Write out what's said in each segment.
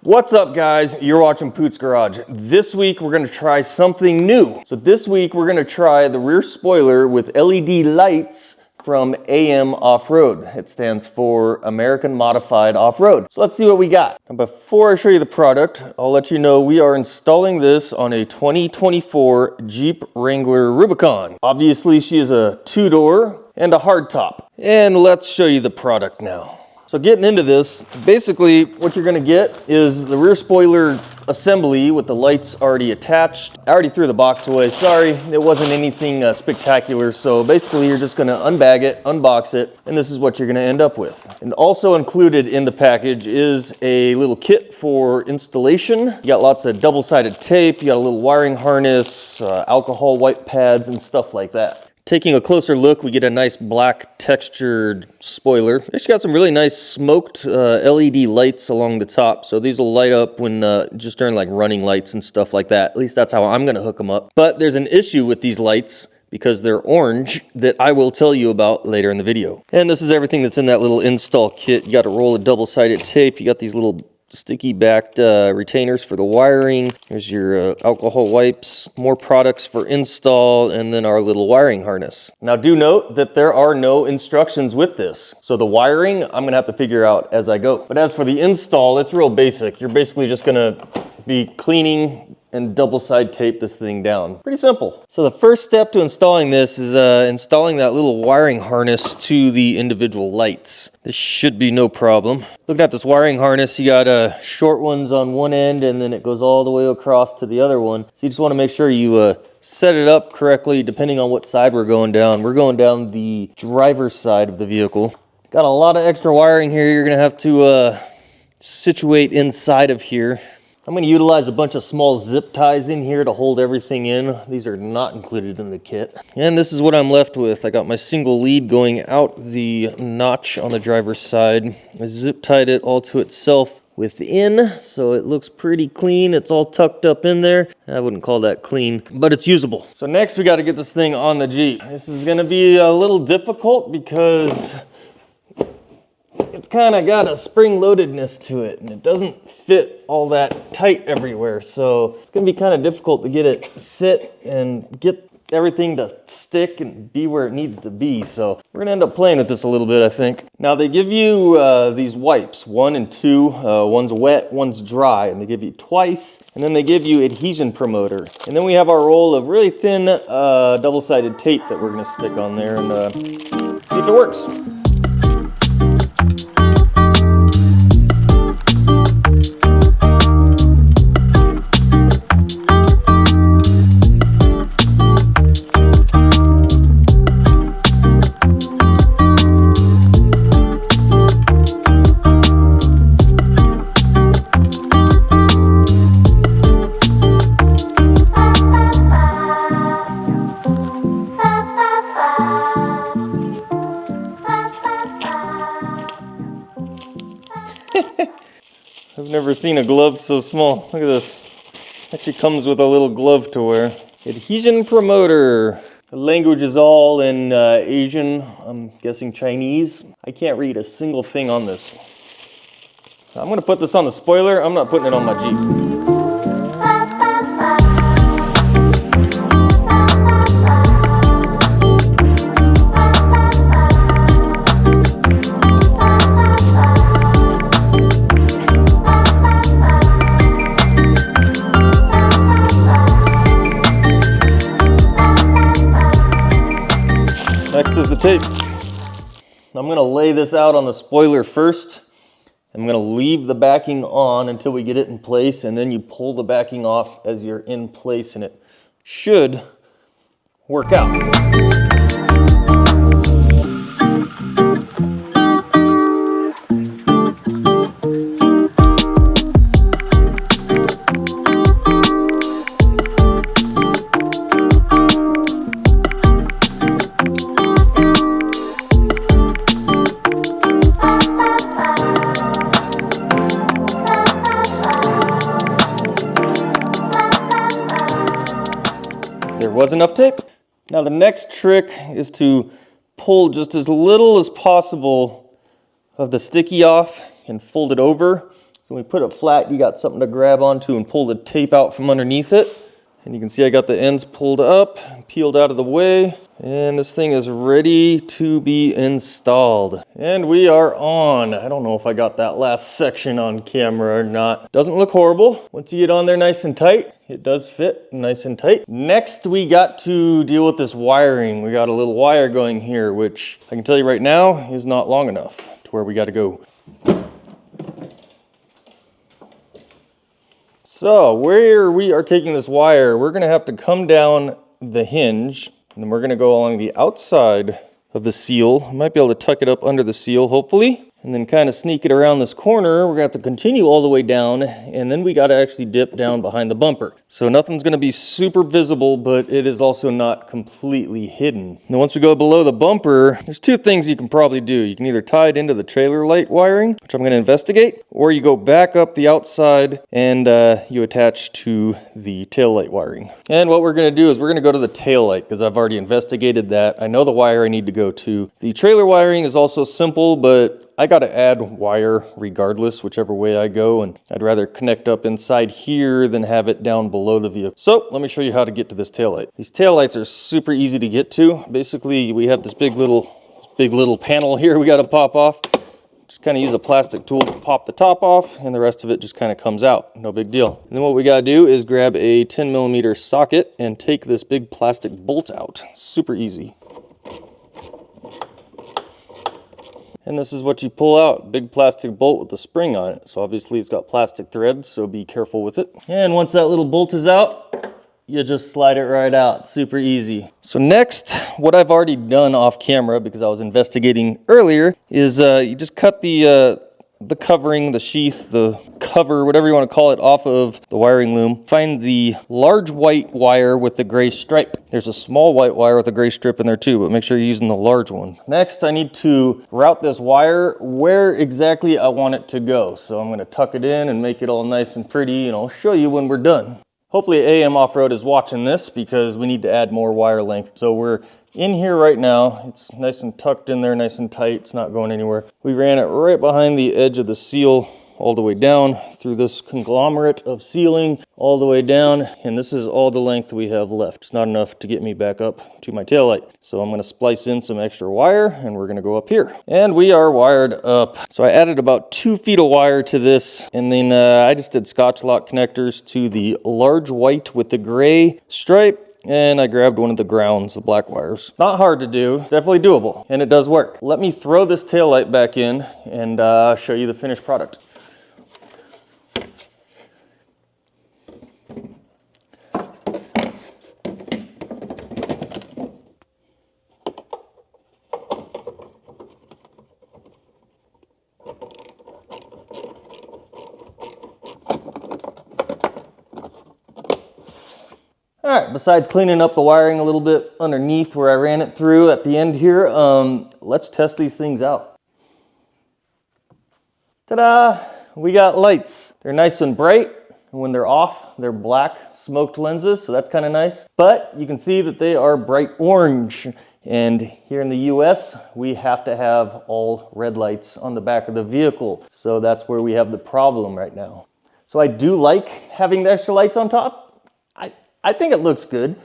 What's up, guys? You're watching Poot's Garage. This week we're going to try something new. So this week we're going to try the rear spoiler with LED lights from AM Offroad. It stands for American Modified Off-Road. So let's see what we got. And before I show you the product, I'll let you know we are installing this on a 2024 Jeep Wrangler Rubicon. Obviously she is a two-door and a hardtop. And let's show you the product now. So getting into this, basically what you're gonna get is the rear spoiler assembly with the lights already attached. I already threw the box away, sorry, it wasn't anything spectacular. So basically you're just gonna unbag it, unbox it, and this is what you're gonna end up with. And also included in the package is a little kit for installation. You got lots of double-sided tape, you got a little wiring harness, alcohol wipe pads, and stuff like that. Taking a closer look, we get a nice black textured spoiler. It's got some really nice smoked LED lights along the top. So these will light up when just during like running lights and stuff like that. At least that's how I'm gonna hook them up. But there's an issue with these lights because they're orange that I will tell you about later in the video. And this is everything that's in that little install kit. You got a roll of double-sided tape. You got these little sticky backed retainers for the wiring. Here's your alcohol wipes, more products for install, and then our little wiring harness. Now do note that there are no instructions with this. So the wiring, I'm gonna have to figure out as I go. But as for the install, it's real basic. You're basically just gonna be cleaning and double-side tape this thing down. Pretty simple. So the first step to installing this is installing that little wiring harness to the individual lights. This should be no problem. Looking at this wiring harness, you got short ones on one end and then it goes all the way across to the other one. So you just want to make sure you set it up correctly depending on what side we're going down. We're going down the driver's side of the vehicle. Got a lot of extra wiring here you're gonna have to situate inside of here. I'm going to utilize a bunch of small zip ties in here to hold everything in. These are not included in the kit. And this is what I'm left with. I got my single lead going out the notch on the driver's side. I zip tied it all to itself within, so it looks pretty clean. It's all tucked up in there. I wouldn't call that clean, but it's usable. So next we got to get this thing on the Jeep. This is going to be a little difficult because it's kind of got a spring-loadedness to it and it doesn't fit all that tight everywhere. So it's going to be kind of difficult to get it sit and get everything to stick and be where it needs to be. So we're going to end up playing with this a little bit, I think. Now they give you these wipes, 1 and 2. One's wet, one's dry, and they give you twice. And then they give you adhesion promoter. And then we have our roll of really thin double-sided tape that we're going to stick on there and see if it works. I've never seen a glove so small. Look at this. Actually comes with a little glove to wear. Adhesion promoter. The language is all in Asian. I'm guessing Chinese. I can't read a single thing on this. I'm gonna put this on the spoiler. I'm not putting it on my Jeep. Next is the tape. I'm going to lay this out on the spoiler first. I'm going to leave the backing on until we get it in place, and then you pull the backing off as you're in place, and it should work out. There was enough tape. Now the next trick is to pull just as little as possible of the sticky off and fold it over So when we put it flat, you got something to grab onto and pull the tape out from underneath it. And you can see I got the ends pulled up, peeled out of the way, and this thing is ready to be installed. And we are on. I don't know if I got that last section on camera or not. Doesn't look horrible. Once you get on there nice and tight, it does fit nice and tight. Next, we got to deal with this wiring. We got a little wire going here, which I can tell you right now is not long enough to where we got to go. So where we are taking this wire, we're gonna have to come down the hinge, and then we're gonna go along the outside of the seal. I might be able to tuck it up under the seal, hopefully, and then kind of sneak it around this corner. We're gonna have to continue all the way down, and then we gotta actually dip down behind the bumper. So nothing's gonna be super visible, but it is also not completely hidden. Now once we go below the bumper, there's two things you can probably do. You can either tie it into the trailer light wiring, which I'm gonna investigate, or you go back up the outside and you attach to the tail light wiring. And what we're gonna do is we're gonna go to the tail light, because I've already investigated that. I know the wire I need to go to. The trailer wiring is also simple, but I got to add wire regardless, whichever way I go, and I'd rather connect up inside here than have it down below the vehicle. So let me show you how to get to this taillight. These taillights are super easy to get to. Basically, we have this big little panel here we got to pop off. Just kind of use a plastic tool to pop the top off, and the rest of it just kind of comes out. No big deal. And then what we got to do is grab a 10mm socket and take this big plastic bolt out. Super easy. And this is what you pull out, big plastic bolt with a spring on it. So obviously it's got plastic threads, so be careful with it. And once that little bolt is out, you just slide it right out, super easy. So next, what I've already done off camera, because I was investigating earlier, is you just cut the covering, the sheath, the cover, whatever you want to call it, off of the wiring loom. Find the large white wire with the gray stripe. There's a small white wire with a gray strip in there too, but make sure you're using the large one. Next, I need to route this wire where exactly I want it to go. So I'm going to tuck it in and make it all nice and pretty, and I'll show you when we're done. Hopefully AM Offroad is watching this, because we need to add more wire length. So we're in here right now. It's nice and tucked in there, nice and tight. It's not going anywhere. We ran it right behind the edge of the seal, all the way down through this conglomerate of sealing, all the way down. And this is all the length we have left. It's not enough to get me back up to my taillight. So I'm going to splice in some extra wire, and we're going to go up here. And we are wired up. So I added about 2 feet of wire to this, and then I just did Scotch lock connectors to the large white with the gray stripe. And I grabbed one of the grounds, the black wires. Not hard to do, definitely doable, and it does work. Let me throw this taillight back in and show you the finished product. All right, besides cleaning up the wiring a little bit underneath where I ran it through at the end here, let's test these things out. Ta-da! We got lights. They're nice and bright, and when they're off, they're black smoked lenses, so that's kind of nice. But you can see that they are bright orange, and here in the US, we have to have all red lights on the back of the vehicle, so that's where we have the problem right now. So I do like having the extra lights on top. I think it looks good,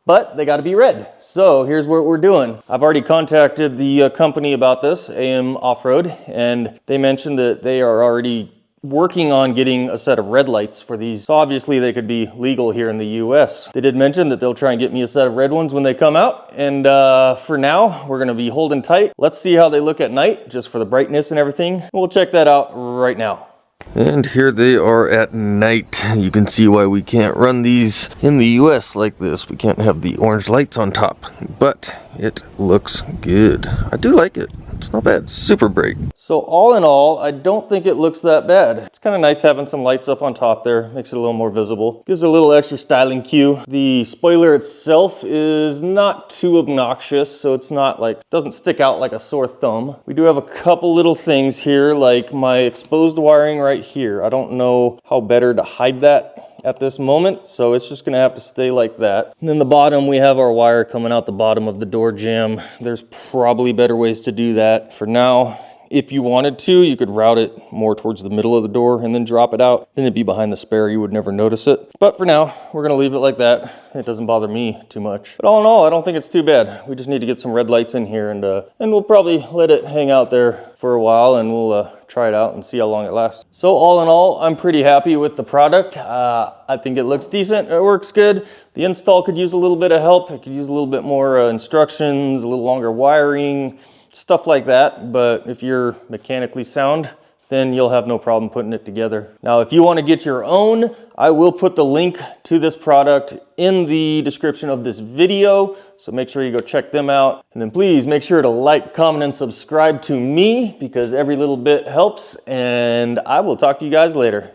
but they got to be red. So here's what we're doing. I've already contacted the company about this, AM Offroad, and they mentioned that they are already working on getting a set of red lights for these. So obviously they could be legal here in the US. They did mention that they'll try and get me a set of red ones when they come out. And for now, we're gonna be holding tight. Let's see how they look at night, just for the brightness and everything. We'll check that out right now. And here they are at night. You can see why we can't run these in the US like this. We can't have the orange lights on top, but it looks good. I do like it. It's not bad. Super bright. So all in all, I don't think it looks that bad. It's kind of nice having some lights up on top there. Makes it a little more visible. Gives it a little extra styling cue. The spoiler itself is not too obnoxious, so it's not like, doesn't stick out like a sore thumb. We do have a couple little things here, like my exposed wiring right here. I don't know how better to hide that at this moment, so it's just gonna have to stay like that. And then the bottom, we have our wire coming out the bottom of the door jamb. There's probably better ways to do that. For now, If you wanted to, you could route it more towards the middle of the door and then drop it out. Then it'd be behind the spare, you would never notice it. But for now, we're gonna leave it like that. It doesn't bother me too much. But all in all, I don't think it's too bad. We just need to get some red lights in here, and we'll probably let it hang out there for a while, and we'll try it out and see how long it lasts. So all in all, I'm pretty happy with the product. I think it looks decent, it works good. The install could use a little bit of help. It could use a little bit more instructions, a little longer wiring, stuff like that. But if you're mechanically sound, then you'll have no problem putting it together. Now, if you want to get your own, I will put the link to this product in the description of this video. So make sure you go check them out. And then please make sure to like, comment, and subscribe to me, because every little bit helps. And I will talk to you guys later.